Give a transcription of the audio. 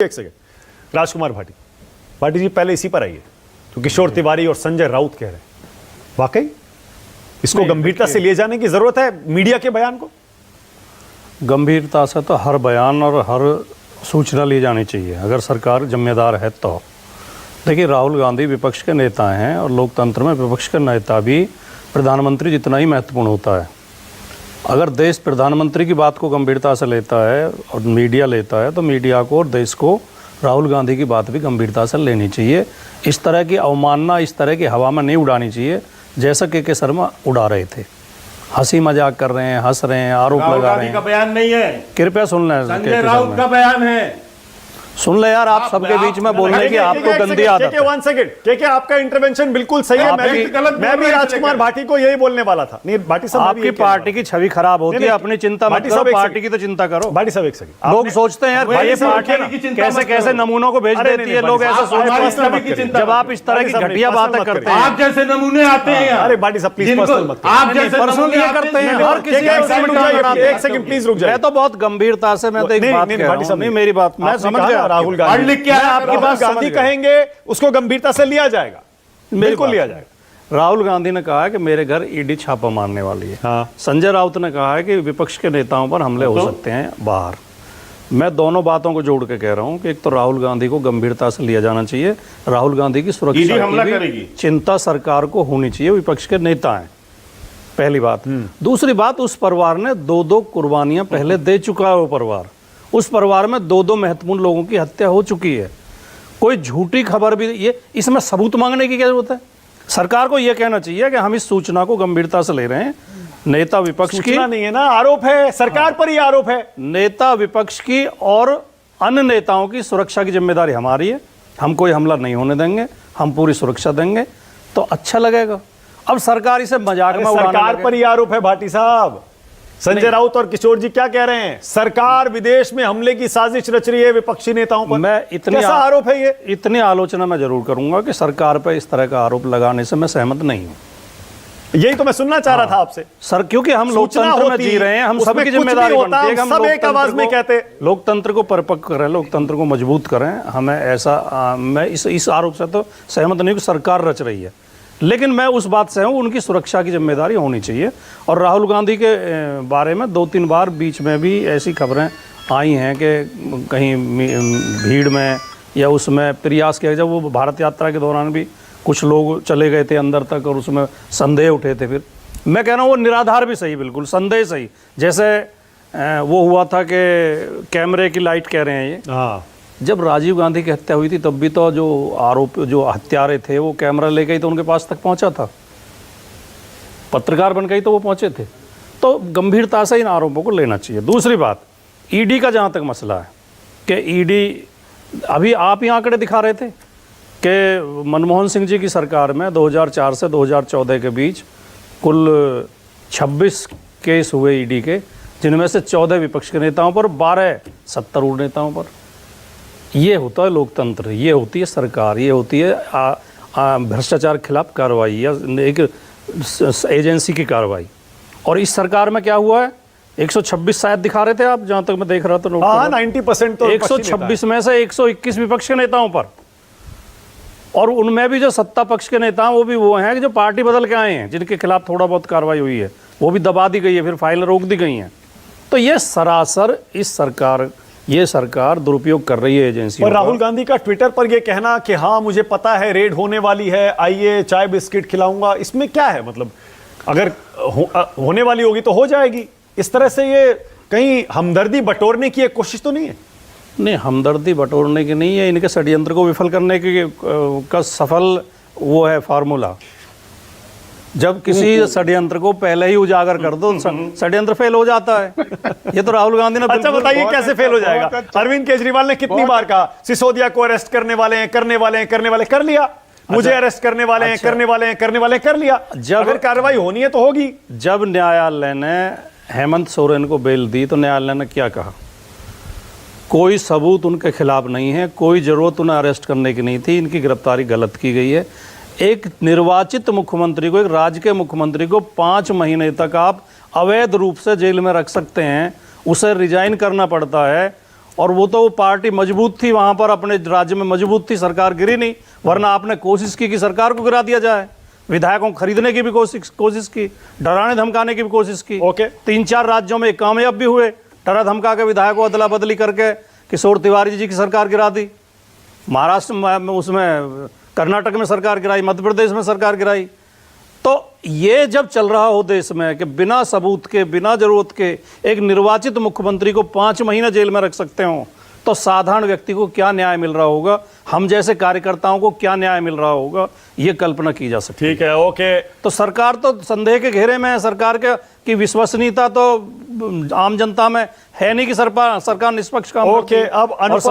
एक सेकंड। राजकुमार भाटी जी पहले इसी पर आइए, तो किशोर तिवारी और संजय राउत कह रहे हैं, वाकई इसको गंभीरता से लिए जाने की जरूरत है, मीडिया के बयान को गंभीरता से तो हर बयान और हर सूचना ली जानी चाहिए अगर सरकार जिम्मेदार है तो। देखिए, राहुल गांधी विपक्ष के नेता हैं और लोकतंत्र में विपक्ष का नेता भी प्रधानमंत्री जितना ही महत्वपूर्ण होता है। अगर देश प्रधानमंत्री की बात को गंभीरता से लेता है और मीडिया लेता है तो मीडिया को और देश को राहुल गांधी की बात भी गंभीरता से लेनी चाहिए। इस तरह की अवमानना इस तरह की हवा में नहीं उड़ानी चाहिए जैसा के शर्मा उड़ा रहे थे। हंसी मजाक कर रहे हैं, हंस रहे हैं, आरोप लगा रहे हैं। का बयान नहीं है, कृपया सुन लें। संजय राउत का बयान है, सुन ले यार। आप सबके बीच में बोलने की आपको गंदी आदत है। 1 सेकंड, आपका इंटरवेंशन बिल्कुल सही है। मैं भी राजकुमार भाटी को यही बोलने वाला था। नहीं भाटी साहब, आपकी पार्टी की छवि खराब होती है, अपनी चिंता मत करो, पार्टी की तो चिंता करो। भाटी साहब एक सेकंड, लोग सोचते हैं यार भाई पार्टी कैसे कैसे नमूनों को भेज देती है, लोग ऐसा सोचते हैं। जब आप इस तरह की घटिया बातें करते हैं, आप जैसे नमूने आते हैं। अरे भाटी साहब प्लीज पर्सनल मत, आप जैसे पर्सनल ये करते हैं हर किसी। एक सेकंड प्लीज रुक जाइए। मैं तो बहुत गंभीरता से मैं तो एक बात कह रहा हूं। नहीं मेरी बात मैं समझ गया। राहुल गांधी क्या आपकी बात गांधी कहेंगे उसको गंभीरता से लिया जाएगा, बिल्कुल लिया जाएगा। राहुल गांधी ने कहा है कि मेरे घर ईडी छापा मारने वाली है। हाँ। संजय राउत ने कहा है कि विपक्ष के नेताओं पर हमले हो सकते हैं बाहर। मैं दोनों बातों को जोड़ के कह रहा हूं कि एक तो राहुल गांधी को गंभीरता से लिया जाना चाहिए, राहुल गांधी की सुरक्षा की भी चिंता सरकार को होनी चाहिए, विपक्ष के नेता हैं, पहली बात। दूसरी बात, उस परिवार ने 2-2 कुर्बानियां पहले दे चुका है। वो परिवार, उस परिवार में 2-2 महत्वपूर्ण लोगों की हत्या हो चुकी है। कोई झूठी खबर भी, ये इसमें सबूत मांगने की क्या जरूरत है? सरकार को यह कहना चाहिए कि हम इस सूचना को गंभीरता से ले रहे हैं। नेता विपक्ष की नहीं है ना, आरोप है सरकार पर ही आरोप है। नेता विपक्ष की और अन्य नेताओं की सुरक्षा की जिम्मेदारी हमारी है। हम कोई हमला नहीं होने देंगे, हम पूरी सुरक्षा देंगे तो अच्छा लगेगा। अब सरकार इसे मजाक में उड़ाने सरकार पर ही आरोप है भाटी साहब। संजय राउत और किशोर जी क्या कह रहे हैं? सरकार विदेश में हमले की साजिश रच रही है विपक्षी नेताओं पर। मैं कैसा आरोप है ये? इतनी आलोचना मैं जरूर करूंगा कि सरकार पर इस तरह का आरोप लगाने से मैं सहमत नहीं हूं। यही तो मैं सुनना चाह रहा था आपसे सर, क्योंकि हम लोकतंत्र में जी रहे हैं, हम सबकी जिम्मेदारी बनती है कि हम सब एक आवाज में कहते, लोकतंत्र को परिपक्व करें, लोकतंत्र को मजबूत करें। हमें ऐसा मैं इस आरोप से तो सहमत नहीं कि सरकार रच रही है, लेकिन मैं उस बात से हूँ उनकी सुरक्षा की जिम्मेदारी होनी चाहिए। और राहुल गांधी के बारे में 2-3 बार बीच में भी ऐसी खबरें आई हैं कि कहीं भीड़ में या उसमें प्रयास किया, जब वो भारत यात्रा के दौरान भी कुछ लोग चले गए थे अंदर तक और उसमें संदेह उठे थे। फिर मैं कह रहा हूँ वो निराधार भी सही, बिल्कुल संदेह सही। जैसे वो हुआ था कि कैमरे की लाइट कह रहे हैं ये। हाँ, जब राजीव गांधी की हत्या हुई थी तब भी तो जो आरोप जो हत्यारे थे वो कैमरा ले गई तो उनके पास तक पहुंचा था, पत्रकार बन गई तो वो पहुंचे थे। तो गंभीरता से इन आरोपों को लेना चाहिए। दूसरी बात, ईडी का जहां तक मसला है कि ईडी, अभी आप ही आंकड़े दिखा रहे थे कि मनमोहन सिंह जी की सरकार में 2004 से 2014 के बीच कुल 26 केस हुए ईडी के, जिनमें से 14 विपक्ष के नेताओं पर, 12 सत्तारूढ़ नेताओं पर। ये होता है लोकतंत्र, ये होती है सरकार, ये होती है भ्रष्टाचार के खिलाफ कार्रवाई या एक एजेंसी की कार्रवाई। और इस सरकार में क्या हुआ है? 126 शायद दिखा रहे थे आप, जहां तक मैं देख रहा था। 90% तो 126 में से 121 विपक्ष के नेताओं पर, और उनमें भी जो सत्ता पक्ष के नेता वो भी वो हैं कि जो पार्टी बदल के आए हैं, जिनके खिलाफ थोड़ा बहुत कार्रवाई हुई है, वो भी दबा दी गई है, फिर फाइल रोक दी गई हैं। तो ये सरासर ये सरकार दुरुपयोग कर रही है एजेंसी। और राहुल गांधी का ट्विटर पर यह कहना कि हाँ मुझे पता है रेड होने वाली है, आइए चाय बिस्किट खिलाऊंगा, इसमें क्या है? मतलब अगर होने वाली होगी तो हो जाएगी। इस तरह से ये कहीं हमदर्दी बटोरने की एक कोशिश तो नहीं है? नहीं, हमदर्दी बटोरने की नहीं है, इनके षड्यंत्र को विफल करने का सफल वो है फार्मूला। जब किसी षड्यंत्र को पहले ही उजागर कर दो, षड्यंत्र फेल हो जाता है। ये तो राहुल गांधी ने अच्छा बताइए कैसे फेल हो जाएगा? अरविंद केजरीवाल ने कितनी बार कहा सिसोदिया को अरेस्ट करने वाले कर लिया, मुझे अरेस्ट करने वाले हैं, करने वाले कर लिया। जब अगर कार्रवाई होनी है तो होगी। जब न्यायालय ने हेमंत सोरेन को बेल दी तो न्यायालय ने क्या कहा? कोई सबूत उनके खिलाफ नहीं है, कोई जरूरत उन्हें अरेस्ट करने की नहीं थी, इनकी गिरफ्तारी गलत की गई है। एक निर्वाचित मुख्यमंत्री को, एक राज्य के मुख्यमंत्री को 5 महीने तक आप अवैध रूप से जेल में रख सकते हैं, उसे रिजाइन करना पड़ता है और वो तो वो पार्टी मजबूत थी वहां पर, अपने राज्य में मजबूत थी, सरकार गिरी नहीं। वरना आपने कोशिश की कि सरकार को गिरा दिया जाए, विधायकों को खरीदने की भी कोशिश की, डराने धमकाने की भी कोशिश की। ओके। 3-4 राज्यों में कामयाब भी हुए, डरा धमका के विधायकों अदला बदली करके किशोर तिवारी जी की सरकार गिरा दी। महाराष्ट्र में, उसमें कर्नाटक में सरकार गिराई, मध्य प्रदेश में सरकार गिराई। तो ये जब चल रहा हो देश में कि बिना सबूत के, बिना जरूरत के एक निर्वाचित मुख्यमंत्री को 5 महीने जेल में रख सकते हो, तो साधारण व्यक्ति को क्या न्याय मिल रहा होगा, हम जैसे कार्यकर्ताओं को क्या न्याय मिल रहा होगा, ये कल्पना की जा सकती है। ठीक है, ओके। तो सरकार तो संदेह के घेरे में है। सरकार के की विश्वसनीयता तो आम जनता में है नहीं कि सरकार निष्पक्ष काम करती ओके, है। अब और